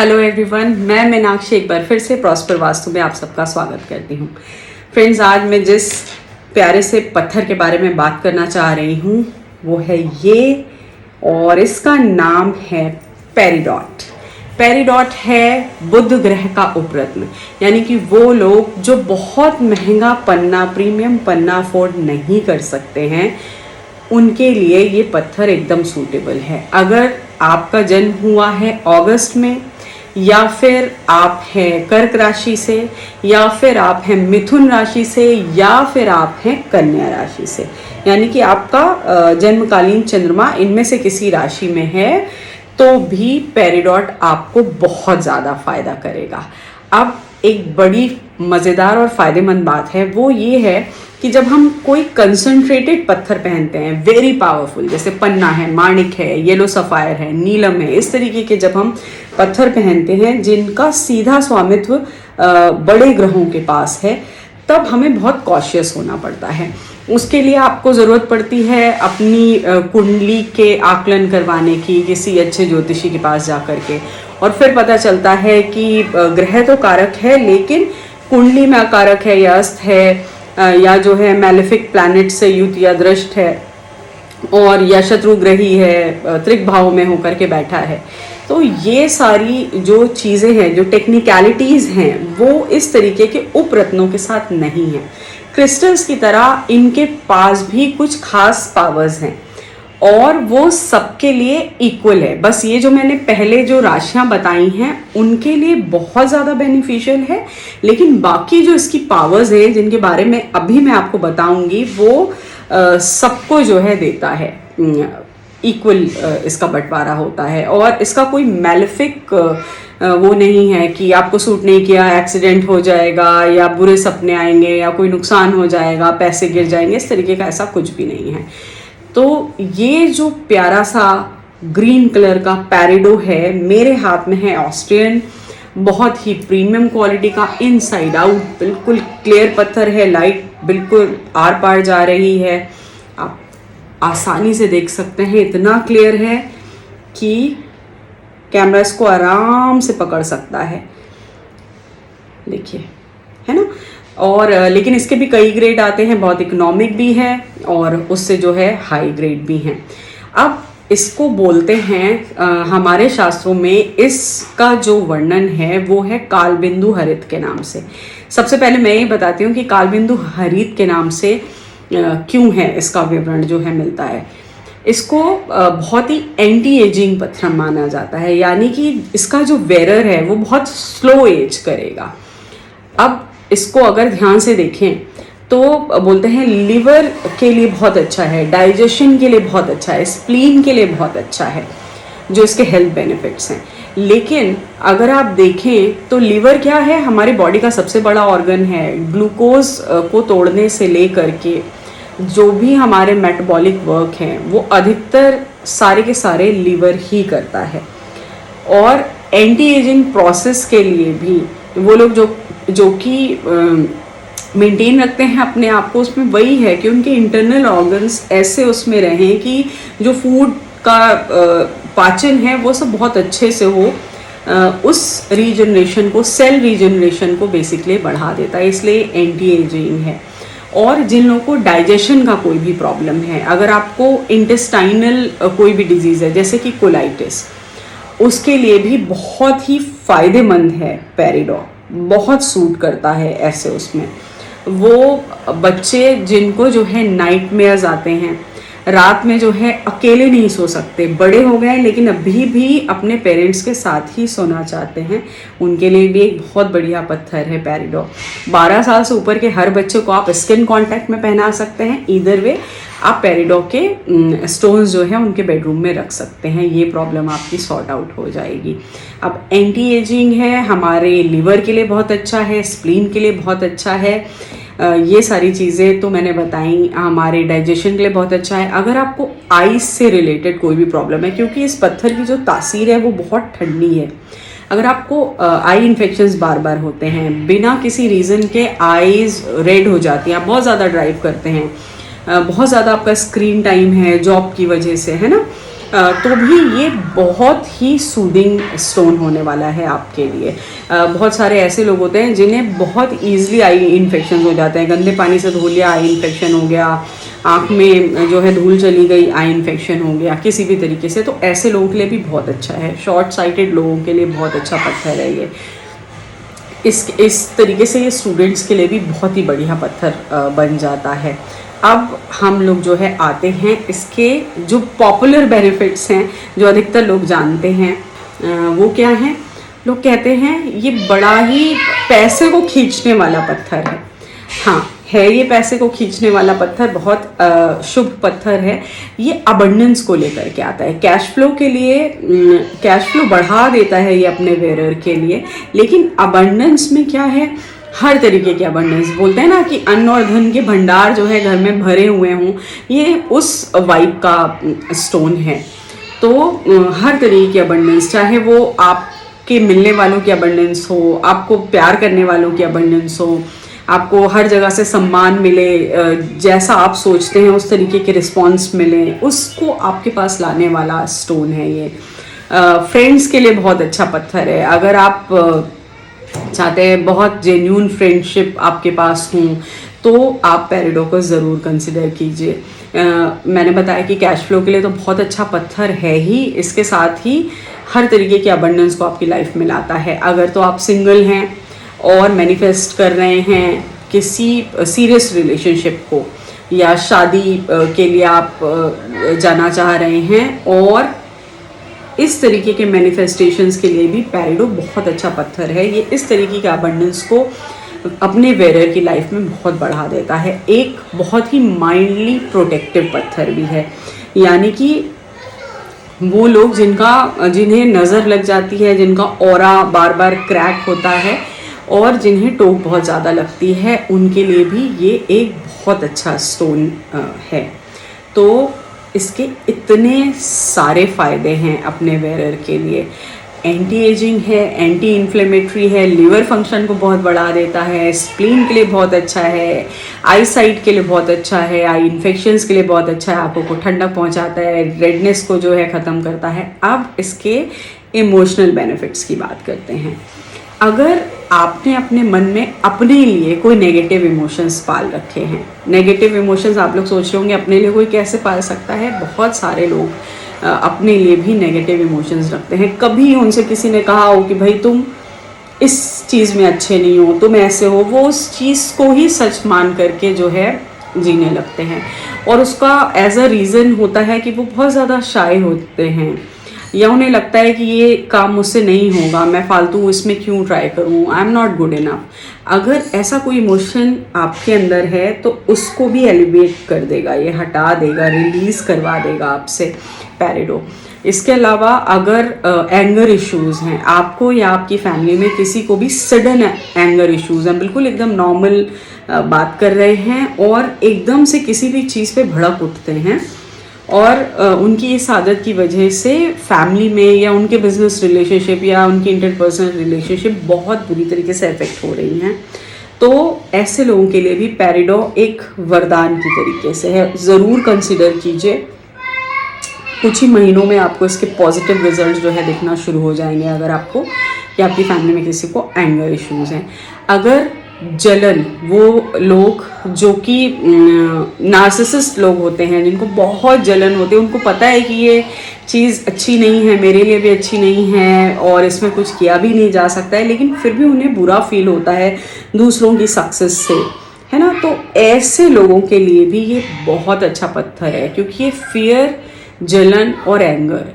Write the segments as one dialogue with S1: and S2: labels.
S1: Hello everyone, मैं मीनाक्षी एक बार फिर से प्रॉस्पर वास्तु में आप सबका स्वागत करती हूँ। फ्रेंड्स, आज मैं जिस प्यारे से पत्थर के बारे में बात करना चाह रही हूँ वो है ये, और इसका नाम है पेरिडॉट। पेरिडॉट है बुध ग्रह का उपरत्न, यानी कि वो लोग जो बहुत महंगा पन्ना, प्रीमियम पन्ना अफोर्ड नहीं कर सकते हैं, उनके लिए ये पत्थर एकदम सूटेबल है। अगर आपका जन्म हुआ है अगस्त में, या फिर आप हैं कर्क राशि से, या फिर आप हैं मिथुन राशि से, या फिर आप हैं कन्या राशि से, यानी कि आपका जन्मकालीन चंद्रमा इनमें से किसी राशि में है, तो भी पेरिडॉट आपको बहुत ज़्यादा फायदा करेगा। अब एक बड़ी मज़ेदार और फ़ायदेमंद बात है, वो ये है कि जब हम कोई कंसंट्रेटेड पत्थर पहनते हैं, वेरी पावरफुल, जैसे पन्ना है, माणिक है, येलो सफ़ायर है, नीलम है, इस तरीके के जब हम पत्थर पहनते हैं जिनका सीधा स्वामित्व बड़े ग्रहों के पास है, तब हमें बहुत कॉशियस होना पड़ता है। उसके लिए आपको ज़रूरत पड़ती है अपनी कुंडली के आकलन करवाने की, किसी अच्छे ज्योतिषी के पास जा कर के, और फिर पता चलता है कि ग्रह तो कारक है लेकिन कुंडली में अकारक है या अस्त है, या जो है मैलेफिक प्लैनेट से युत या दृष्ट है, और या शत्रुग्रही है, त्रिक भाव में होकर के बैठा है। तो ये सारी जो चीज़ें हैं, जो टेक्निकलिटीज़ हैं, वो इस तरीके के उपरत्नों के साथ नहीं है। क्रिस्टल्स की तरह इनके पास भी कुछ खास पावर्स हैं और वो सबके लिए इक्वल है। बस ये जो मैंने पहले जो राशियां बताई हैं उनके लिए बहुत ज़्यादा बेनिफिशियल है, लेकिन बाकी जो इसकी पावर्स हैं जिनके बारे में अभी मैं आपको बताऊंगी, वो सबको जो है देता है, इक्वल इसका बंटवारा होता है। और इसका कोई मैलेफिक वो नहीं है कि आपको सूट नहीं किया, एक्सीडेंट हो जाएगा, या बुरे सपने आएंगे, या कोई नुकसान हो जाएगा, पैसे गिर जाएंगे, इस तरीके का ऐसा कुछ भी नहीं है। तो ये जो प्यारा सा ग्रीन कलर का पैरिडो है, मेरे हाथ में है ऑस्ट्रियन, बहुत ही प्रीमियम क्वालिटी का, इनसाइड आउट बिल्कुल क्लियर पत्थर है, लाइट बिल्कुल आर पार जा रही है, आप आसानी से देख सकते हैं, इतना क्लियर है कि कैमरा इसको आराम से पकड़ सकता है, देखिए, है ना। और लेकिन इसके भी कई ग्रेड आते हैं, बहुत इकोनॉमिक भी है और उससे जो है हाई ग्रेड भी हैं। अब इसको बोलते हैं हमारे शास्त्रों में इसका जो वर्णन है वो है कालबिंदु हरित के नाम से। सबसे पहले मैं ये बताती हूँ कि कालबिंदु हरित के नाम से क्यों है, इसका विवरण जो है मिलता है। इसको बहुत ही एंटी एजिंग पत्थर माना जाता है, यानी कि इसका जो वेरर है वो बहुत स्लो एज करेगा। अब इसको अगर ध्यान से देखें तो बोलते हैं लिवर के लिए बहुत अच्छा है, डाइजेशन के लिए बहुत अच्छा है, स्प्लीन के लिए बहुत अच्छा है, जो इसके हेल्थ बेनिफिट्स हैं। लेकिन अगर आप देखें तो लिवर क्या है, हमारी बॉडी का सबसे बड़ा ऑर्गन है। ग्लूकोज को तोड़ने से लेकर के जो भी हमारे मेटाबॉलिक वर्क हैं वो अधिकतर सारे के सारे लिवर ही करता है। और एंटी एजिंग प्रोसेस के लिए भी वो लोग जो कि मेंटेन रखते हैं अपने आप को, उसमें वही है कि उनके इंटरनल ऑर्गन्स ऐसे उसमें रहें कि जो फूड का पाचन है वो सब बहुत अच्छे से हो, उस रीजनरेशन को, सेल रीजनरेशन को बेसिकली बढ़ा देता है, इसलिए एंटी एजिंग है। और जिन लोगों को डाइजेशन का कोई भी प्रॉब्लम है, अगर आपको इंटेस्टाइनल कोई भी डिजीज़ है जैसे कि कोलाइटिस, उसके लिए भी बहुत ही फायदेमंद है पेरिडॉट, बहुत सूट करता है ऐसे। उसमें वो बच्चे जिनको जो है नाइटमेयर्स आते हैं, रात में जो है अकेले नहीं सो सकते, बड़े हो गए लेकिन अभी भी अपने पेरेंट्स के साथ ही सोना चाहते हैं, उनके लिए भी एक बहुत बढ़िया पत्थर है पेरिडो। 12 साल से ऊपर के हर बच्चे को आप स्किन कांटेक्ट में पहना सकते हैं। ईदर वे आप पेरिडो के स्टोन्स जो है उनके बेडरूम में रख सकते हैं, ये प्रॉब्लम आपकी सॉर्ट आउट हो जाएगी। अब एंटी एजिंग है, हमारे लिवर के लिए बहुत अच्छा है, स्प्लीन के लिए बहुत अच्छा है, ये सारी चीज़ें तो मैंने बताई। हमारे डाइजेशन के लिए बहुत अच्छा है। अगर आपको आइस से रिलेटेड कोई भी प्रॉब्लम है, क्योंकि इस पत्थर की जो तासीर है वो बहुत ठंडी है, अगर आपको आई इन्फेक्शंस बार बार होते हैं, बिना किसी रीज़न के आईज रेड हो जाती हैं, आप बहुत ज़्यादा ड्राइव करते हैं, बहुत ज़्यादा आपका स्क्रीन टाइम है जॉब की वजह से, है ना, तो भी ये बहुत ही सूदिंग स्टोन होने वाला है आपके लिए। बहुत सारे ऐसे लोग होते हैं जिन्हें बहुत ईजिली आई इन्फेक्शन हो जाते हैं, गंदे पानी से धो लिया आई इन्फेक्शन हो गया, आँख में जो है धूल चली गई आई इन्फेक्शन हो गया किसी भी तरीके से, तो ऐसे लोगों के लिए भी बहुत अच्छा है। शॉर्ट साइटेड लोगों के लिए बहुत अच्छा पत्थर है ये। इस तरीके से ये स्टूडेंट्स के लिए भी बहुत ही बढ़िया पत्थर बन जाता है। अब हम लोग जो है आते हैं इसके जो पॉपुलर बेनिफिट्स हैं, जो अधिकतर लोग जानते हैं, वो क्या हैं। लोग कहते हैं ये बड़ा ही पैसे को खींचने वाला पत्थर है। हाँ है, ये पैसे को खींचने वाला पत्थर बहुत शुभ पत्थर है। ये अबंडेंस को लेकर के आता है, कैश फ्लो के लिए, कैश फ्लो बढ़ा देता है ये अपने वेरर के लिए। लेकिन अबंडेंस में क्या है, हर तरीके के अबंडेंस, बोलते हैं ना कि अन्न और धन के भंडार जो है घर में भरे हुए हों, ये उस वाइब का स्टोन है। तो हर तरीके की अबंडेंस, चाहे वो आपके मिलने वालों की अबंडेंस हो, आपको प्यार करने वालों की अबंडेंस हो, आपको हर जगह से सम्मान मिले, जैसा आप सोचते हैं उस तरीके के रिस्पॉन्स मिले, उसको आपके पास लाने वाला स्टोन है ये। फ्रेंड्स के लिए बहुत अच्छा पत्थर है। अगर आप चाहते हैं बहुत जेन्यून फ्रेंडशिप आपके पास हों तो आप पेरिडो को ज़रूर कंसिडर कीजिए। मैंने बताया कि कैश फ्लो के लिए तो बहुत अच्छा पत्थर है ही, इसके साथ ही हर तरीके की अबंडेंस को आपकी लाइफ में लाता है। अगर तो आप सिंगल हैं और मैनिफेस्ट कर रहे हैं किसी सीरियस रिलेशनशिप को, या शादी के लिए आप जाना चाह रहे हैं, और इस तरीके के मैनिफेस्टेशंस के लिए भी पेरिडो बहुत अच्छा पत्थर है। ये इस तरीके के अबंडेंस को अपने वेरर की लाइफ में बहुत बढ़ा देता है। एक बहुत ही माइंडली प्रोटेक्टिव पत्थर भी है, यानी कि वो लोग जिन्हें नज़र लग जाती है, जिनका ऑरा बार बार क्रैक होता है और जिन्हें टोक बहुत ज़्यादा लगती है, उनके लिए भी ये एक बहुत अच्छा स्टोन है। तो इसके इतने सारे फ़ायदे हैं अपने वेरर के लिए। एंटी एजिंग है, एंटी इन्फ्लेमेटरी है, लिवर फंक्शन को बहुत बढ़ा देता है, स्प्लीन के लिए बहुत अच्छा है, आई साइट के लिए बहुत अच्छा है, आई इन्फेक्शंस के लिए बहुत अच्छा है, आंखों को ठंडक पहुंचाता है, रेडनेस को जो है ख़त्म करता है। अब इसके इमोशनल बेनिफिट्स की बात करते हैं। अगर आपने अपने मन में अपने लिए कोई नेगेटिव इमोशंस पाल रखे हैं, नेगेटिव इमोशंस आप लोग सोच रहे होंगे अपने लिए कोई कैसे पाल सकता है। बहुत सारे लोग अपने लिए भी नेगेटिव इमोशंस रखते हैं। कभी उनसे किसी ने कहा हो कि भाई तुम इस चीज़ में अच्छे नहीं हो, तुम ऐसे हो, वो उस चीज़ को ही सच मान करके जो है जीने लगते हैं, और उसका एज अ रीज़न होता है कि वो बहुत ज़्यादा शाय होते हैं, या उन्हें लगता है कि ये काम मुझसे नहीं होगा, मैं फालतू इसमें क्यों ट्राई करूँ, I am not good enough. अगर ऐसा कोई इमोशन आपके अंदर है तो उसको भी एलिवेट कर देगा, ये हटा देगा, रिलीज़ करवा देगा आपसे पेरिडो। इसके अलावा अगर एंगर इश्यूज़ हैं आपको या आपकी फैमिली में किसी को भी सडन एंगर इश्यूज़ हैं, बिल्कुल एकदम नॉर्मल बात कर रहे हैं और एकदम से किसी भी चीज़ पे भड़क उठते हैं, और उनकी इस आदत की वजह से फैमिली में या उनके बिजनेस रिलेशनशिप या उनकी इंटरपर्सनल रिलेशनशिप बहुत बुरी तरीके से अफेक्ट हो रही हैं, तो ऐसे लोगों के लिए भी पेरिडो एक वरदान की तरीके से है। ज़रूर कंसिडर कीजिए। कुछ ही महीनों में आपको इसके पॉजिटिव रिजल्ट जो है दिखना शुरू हो जाएंगे, अगर आपको या आपकी फैमिली में किसी को एंगर इश्यूज़ हैं। अगर जलन, वो लोग जो कि नार्सिसिस्ट लोग होते हैं, जिनको बहुत जलन होती है, उनको पता है कि ये चीज़ अच्छी नहीं है, मेरे लिए भी अच्छी नहीं है और इसमें कुछ किया भी नहीं जा सकता है, लेकिन फिर भी उन्हें बुरा फील होता है दूसरों की सक्सेस से, है ना। तो ऐसे लोगों के लिए भी ये बहुत अच्छा पत्थर है, क्योंकि ये फियर, जलन और एंगर,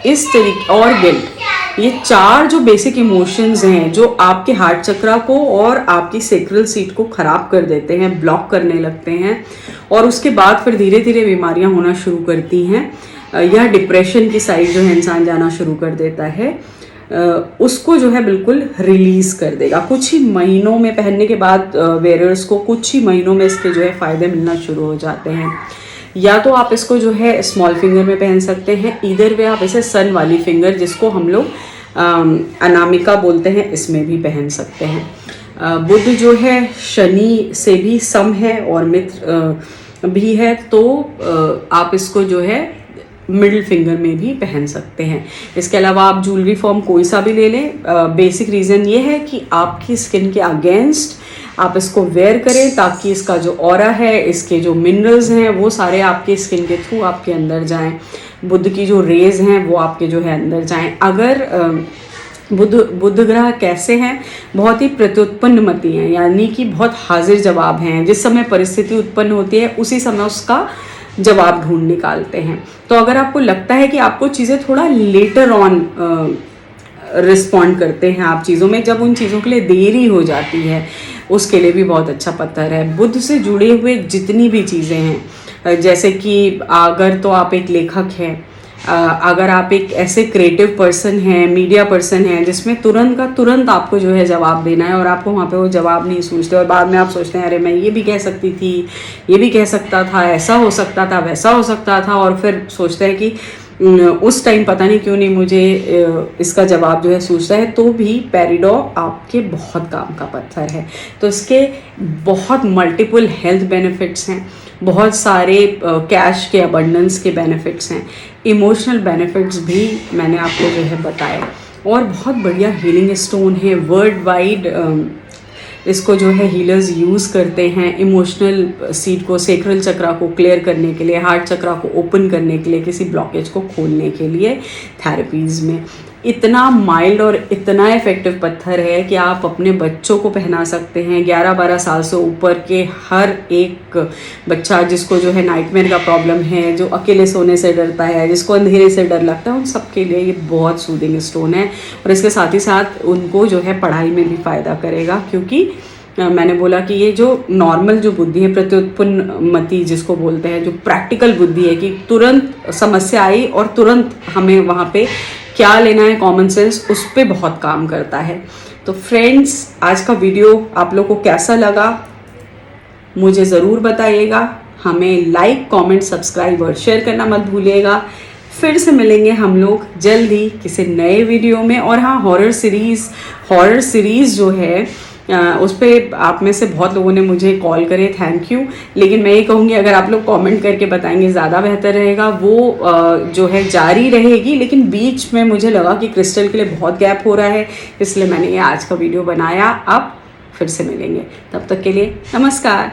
S1: इस तरीके और गिल्ट, ये चार जो बेसिक इमोशंस हैं जो आपके हार्ट चक्रा को और आपकी सेक्रल सीट को ख़राब कर देते हैं, ब्लॉक करने लगते हैं, और उसके बाद फिर धीरे धीरे बीमारियां होना शुरू करती हैं या डिप्रेशन की साइड जो है इंसान जाना शुरू कर देता है, उसको जो है बिल्कुल रिलीज़ कर देगा। कुछ ही महीनों में पहनने के बाद वेयरर्स को कुछ ही महीनों में इसके जो है फ़ायदे मिलना शुरू हो जाते हैं। या तो आप इसको जो है स्मॉल फिंगर में पहन सकते हैं, इधर वे आप इसे सन वाली फिंगर, जिसको हम लोग अनामिका बोलते हैं, इसमें भी पहन सकते हैं। बुध जो है शनि से भी सम है और मित्र भी है, तो आप इसको जो है मिडिल फिंगर में भी पहन सकते हैं। इसके अलावा आप ज्वेलरी फॉर्म कोई सा भी ले लें। बेसिक रीज़न ये है कि आपकी स्किन के अगेंस्ट आप इसको वेयर करें ताकि इसका जो ऑरा है, इसके जो मिनरल्स हैं वो सारे आपके स्किन के थ्रू आपके अंदर जाएं। बुध की जो रेज हैं वो आपके जो है अंदर जाएं। अगर बुध ग्रह कैसे हैं, बहुत ही प्रत्युत्पन्नमती हैं, यानी कि बहुत हाजिर जवाब हैं। जिस समय परिस्थिति उत्पन्न होती है उसी समय उसका जवाब ढूंढ निकालते हैं। तो अगर आपको लगता है कि आपको चीज़ें थोड़ा लेटर ऑन रिस्पॉन्ड करते हैं आप चीज़ों में, जब उन चीज़ों के लिए देरी हो जाती है, उसके लिए भी बहुत अच्छा पत्थर है। बुध से जुड़े हुए जितनी भी चीज़ें हैं, जैसे कि अगर तो आप एक लेखक हैं, अगर आप एक ऐसे क्रिएटिव पर्सन हैं, मीडिया पर्सन हैं जिसमें तुरंत का तुरंत आपको जो है जवाब देना है और आपको वहाँ पे वो जवाब नहीं सोचते और बाद में आप सोचते हैं अरे मैं ये भी कह सकती थी, ये भी कह सकता था, ऐसा हो सकता था, वैसा हो सकता था, और फिर सोचते हैं कि उस टाइम पता नहीं क्यों नहीं मुझे इसका जवाब जो है सूझता है, तो भी पेरिडो आपके बहुत काम का पत्थर है। तो इसके बहुत मल्टीपल हेल्थ बेनिफिट्स हैं, बहुत सारे कैश के अबंडेंस के बेनिफिट्स हैं, इमोशनल बेनिफिट्स भी मैंने आपको जो है बताया, और बहुत बढ़िया हीलिंग स्टोन है। वर्ल्ड वाइड इसको जो है हीलर्स यूज़ करते हैं इमोशनल सीट को, सेक्रल चक्रा को क्लियर करने के लिए, हार्ट चक्रा को ओपन करने के लिए, किसी ब्लॉकेज को खोलने के लिए थेरेपीज़ में। इतना माइल्ड और इतना इफेक्टिव पत्थर है कि आप अपने बच्चों को पहना सकते हैं। 11-12 साल से ऊपर के हर एक बच्चा जिसको जो है नाइटमेयर का प्रॉब्लम है, जो अकेले सोने से डरता है, जिसको अंधेरे से डर लगता है, उन सब के लिए ये बहुत सूदिंग स्टोन है। और इसके साथ ही साथ उनको जो है पढ़ाई में भी फ़ायदा करेगा, क्योंकि मैंने बोला कि ये जो नॉर्मल जो बुद्धि है, प्रत्युत्पन्नमती जिसको बोलते हैं, जो प्रैक्टिकल बुद्धि है कि तुरंत समस्या आई और तुरंत हमें वहाँ पे क्या लेना है, कॉमन सेंस, उस पर बहुत काम करता है। तो फ्रेंड्स, आज का वीडियो आप लोग को कैसा लगा मुझे ज़रूर बताइएगा। हमें लाइक, कमेंट, सब्सक्राइब और शेयर करना मत भूलिएगा। फिर से मिलेंगे हम लोग जल्द ही किसी नए वीडियो में। और हाँ, हॉरर सीरीज़ जो है उस पर आप में से बहुत लोगों ने मुझे कॉल करे, थैंक यू। लेकिन मैं ये कहूँगी अगर आप लोग कमेंट करके बताएंगे ज़्यादा बेहतर रहेगा। वो जो है जारी रहेगी, लेकिन बीच में मुझे लगा कि क्रिस्टल के लिए बहुत गैप हो रहा है, इसलिए मैंने ये आज का वीडियो बनाया। अब फिर से मिलेंगे, तब तक के लिए नमस्कार।